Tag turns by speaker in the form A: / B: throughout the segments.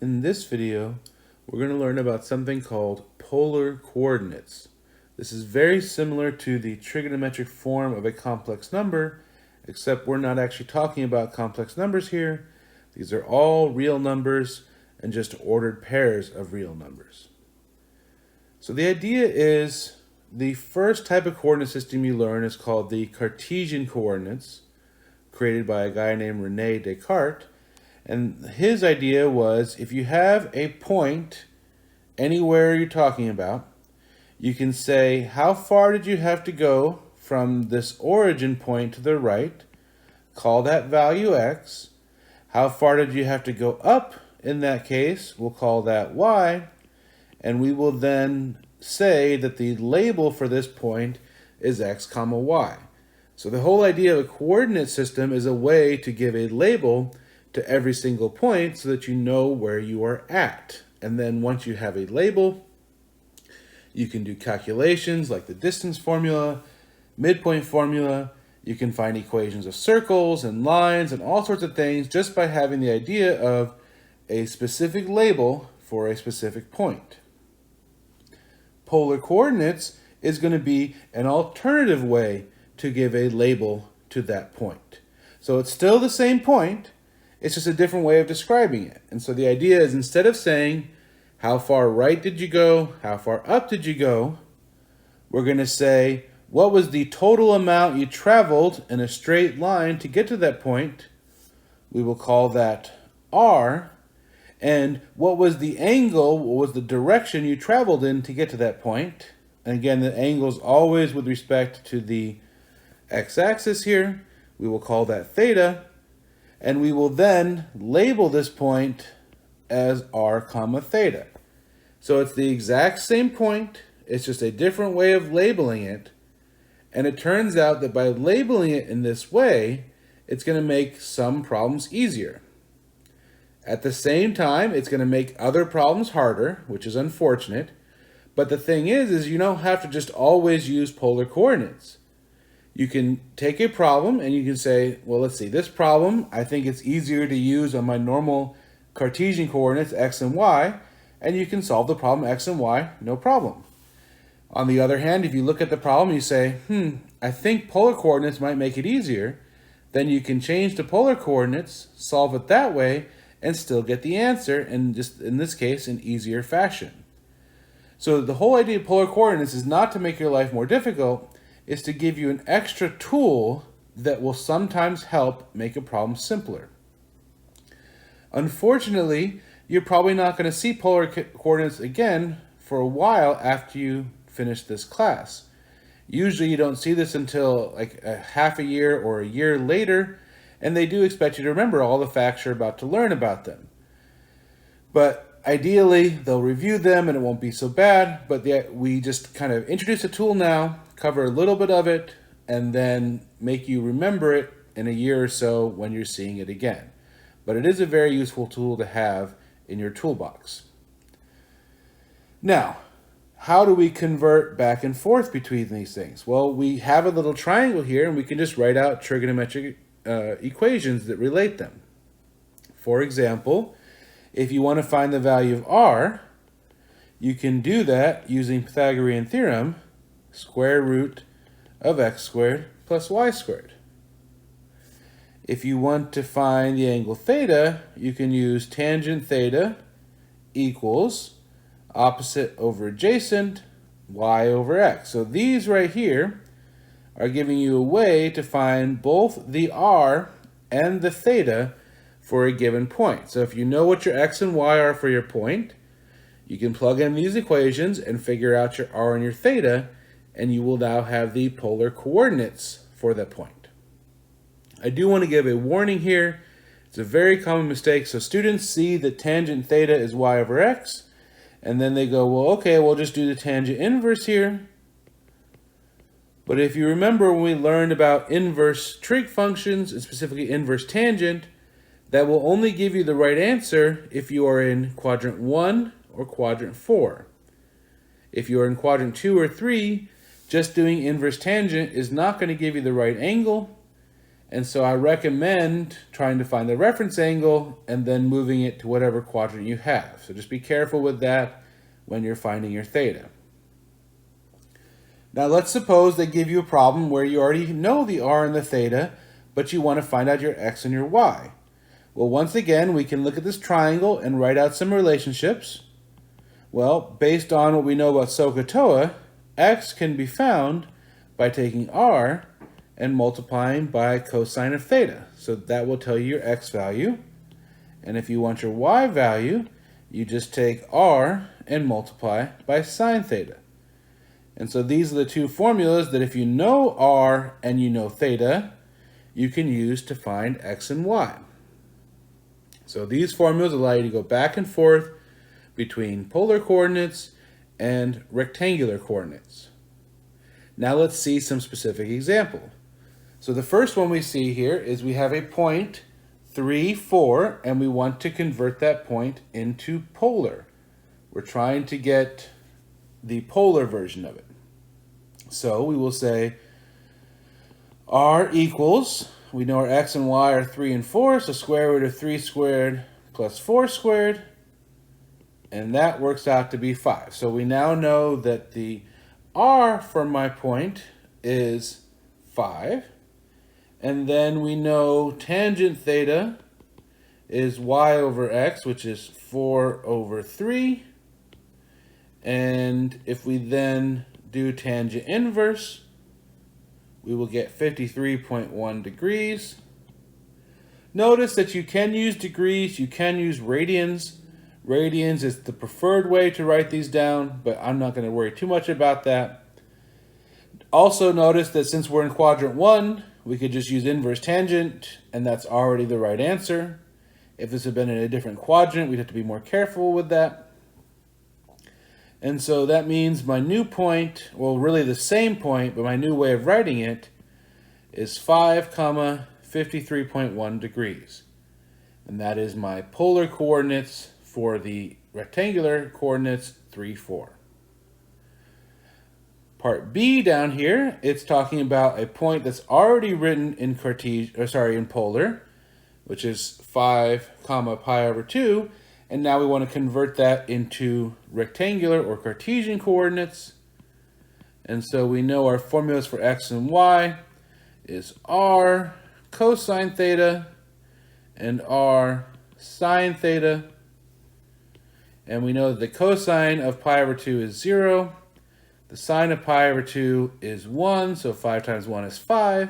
A: In this video, we're going to learn about something called polar coordinates. This is very similar to the trigonometric form of a complex number, except we're not actually talking about complex numbers here. These are all real numbers and just ordered pairs of real numbers. So the idea is the first type of coordinate system you learn is called the Cartesian coordinates, created by a guy named René Descartes. And his idea was if you have a point anywhere you're talking about, you can say how far did you have to go from this origin point to the right, call that value x. How far did you have to go up in that case, we'll call that y. And we will then say that the label for this point is x comma y. So the whole idea of a coordinate system is a way to give a label to every single point so that you know where you are at. And then once you have a label, you can do calculations like the distance formula, midpoint formula. You can find equations of circles and lines and all sorts of things just by having the idea of a specific label for a specific point. Polar coordinates is going to be an alternative way to give a label to that point. So it's still the same point, it's just a different way of describing it. And so the idea is instead of saying, how far right did you go? How far up did you go? We're going to say, what was the total amount you traveled in a straight line to get to that point? We will call that r. And what was the angle, what was the direction you traveled in to get to that point? And again, the angle is always with respect to the x-axis here. We will call that theta. And we will then label this point as r comma theta. So it's the exact same point, it's just a different way of labeling it. And it turns out that by labeling it in this way, it's going to make some problems easier. At the same time, it's going to make other problems harder, which is unfortunate. But the thing is you don't have to just always use polar coordinates. You can take a problem and you can say, well, let's see, this problem, I think it's easier to use on my normal Cartesian coordinates, x and y, and you can solve the problem x and y, no problem. On the other hand, if you look at the problem, you say, I think polar coordinates might make it easier, then you can change to polar coordinates, solve it that way, and still get the answer, and just in this case, in easier fashion. So the whole idea of polar coordinates is not to make your life more difficult, is to give you an extra tool that will sometimes help make a problem simpler. Unfortunately, you're probably not going to see polar coordinates again for a while after you finish this class. Usually you don't see this until like a half a year or a year later, and they do expect you to remember all the facts you're about to learn about them. But ideally, they'll review them and it won't be so bad, but we just kind of introduce a tool now, cover a little bit of it, and then make you remember it in a year or so when you're seeing it again. But it is a very useful tool to have in your toolbox. Now, how do we convert back and forth between these things? Well, we have a little triangle here and we can just write out trigonometric equations that relate them. For example, if you want to find the value of r, you can do that using Pythagorean theorem, square root of x squared plus y squared. If you want to find the angle theta, you can use tangent theta equals opposite over adjacent y over x. So these right here are giving you a way to find both the r and the theta for a given point. So if you know what your x and y are for your point, you can plug in these equations and figure out your r and your theta, and you will now have the polar coordinates for that point. I do want to give a warning here. It's a very common mistake. So students see that tangent theta is y over x, and then they go, well, okay, we'll just do the tangent inverse here. But if you remember when we learned about inverse trig functions, and specifically inverse tangent, that will only give you the right answer if you are in quadrant 1 or quadrant 4. If you are in quadrant 2 or 3, just doing inverse tangent is not going to give you the right angle, And so I recommend trying to find the reference angle and then moving it to whatever quadrant you have. So just be careful with that when you're finding your theta. Now let's suppose they give you a problem where you already know the r and the theta, but you want to find out your x and your y. Well, once again, we can look at this triangle and write out some relationships. Well, based on what we know about SOHCAHTOA, x can be found by taking r and multiplying by cosine of theta. So that will tell you your x value. And if you want your y value, you just take r and multiply by sine theta. And so these are the two formulas that if you know r and you know theta, you can use to find x and y. So these formulas allow you to go back and forth between polar coordinates and rectangular coordinates. Now let's see some specific example. So the first one we see here is we have a point 3, 4, and we want to convert that point into polar. We're trying to get the polar version of it. So we will say r equals, we know our x and y are 3 and 4, so square root of 3 squared plus 4 squared, and that works out to be 5. So we now know that the r for my point is 5, and then we know tangent theta is y over x, which is 4 over 3, and if we then do tangent inverse, we will get 53.1 degrees. Notice that you can use degrees, you can use radians. Radians is the preferred way to write these down, but I'm not going to worry too much about that. Also notice that since we're in quadrant 1, we could just use inverse tangent, and that's already the right answer. If this had been in a different quadrant, we'd have to be more careful with that. And so that means my new point, well, really the same point, but my new way of writing it is 5, 53.1 degrees. And that is my polar coordinates for the rectangular coordinates 3, 4. Part B down here, it's talking about a point that's already written in in polar, which is 5, pi over 2. And now we want to convert that into rectangular or Cartesian coordinates. And so we know our formulas for x and y is r cosine theta and r sine theta. And we know that the cosine of pi over 2 is 0. The sine of pi over 2 is 1, so 5 times 1 is 5.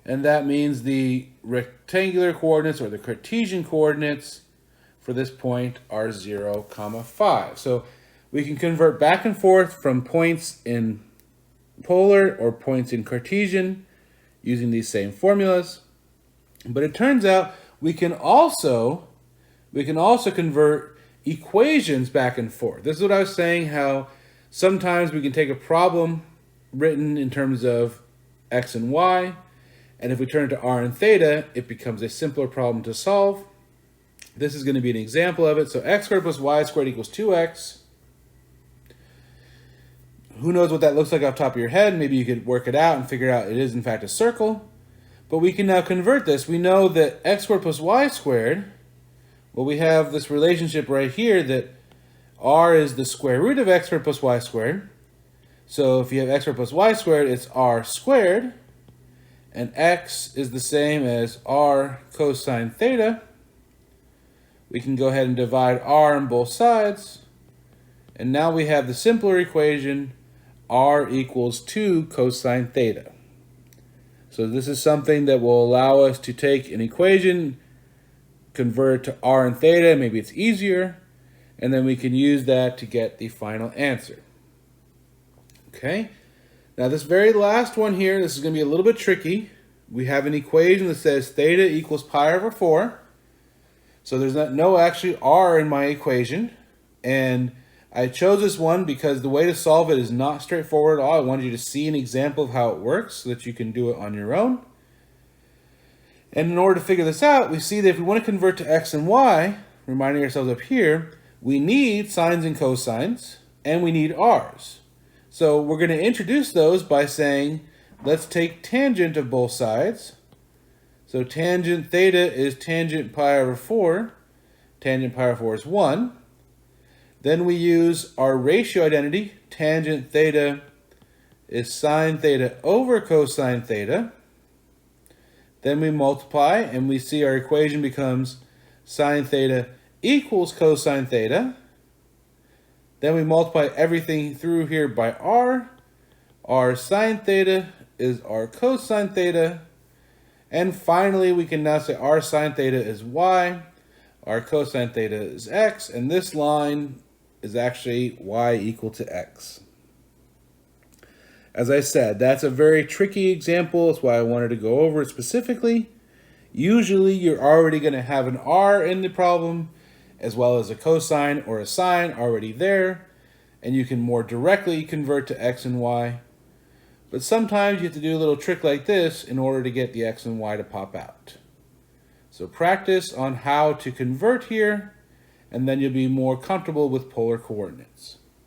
A: And that means the rectangular coordinates or the Cartesian coordinates for this point are 0, 5. So we can convert back and forth from points in polar or points in Cartesian using these same formulas. But it turns out we can also convert equations back and forth. This is what I was saying, how sometimes we can take a problem written in terms of x and y, and if we turn it to r and theta, it becomes a simpler problem to solve. This is going to be an example of it. So x squared plus y squared equals 2x. Who knows what that looks like off the top of your head? Maybe you could work it out and figure out it is in fact a circle. But we can now convert this. We know that x squared plus y squared, well, we have this relationship right here that r is the square root of x squared plus y squared. So if you have x squared plus y squared, it's r squared. And x is the same as r cosine theta. We can go ahead and divide r on both sides. And now we have the simpler equation, r equals 2 cosine theta. So this is something that will allow us to take an equation, convert it to r and theta, maybe it's easier, and then we can use that to get the final answer. Okay, now this very last one here, this is going to be a little bit tricky. We have an equation that says theta equals pi over 4. So there's no actually r in my equation, and I chose this one because the way to solve it is not straightforward at all. I wanted you to see an example of how it works so that you can do it on your own. And in order to figure this out, we see that if we want to convert to x and y, reminding ourselves up here, we need sines and cosines, and we need r's. So we're going to introduce those by saying, let's take tangent of both sides. So tangent theta is tangent pi over 4. Tangent pi over 4 is 1. Then we use our ratio identity. Tangent theta is sine theta over cosine theta. Then we multiply, and we see our equation becomes sine theta equals cosine theta. Then we multiply everything through here by r. Our sine theta is our cosine theta. And finally, we can now say our sine theta is y, our cosine theta is x, and this line is actually y equal to x. As I said, that's a very tricky example. That's why I wanted to go over it specifically. Usually, you're already going to have an r in the problem, as well as a cosine or a sine already there, and you can more directly convert to x and y. But sometimes you have to do a little trick like this in order to get the x and y to pop out. So practice on how to convert here, and then you'll be more comfortable with polar coordinates.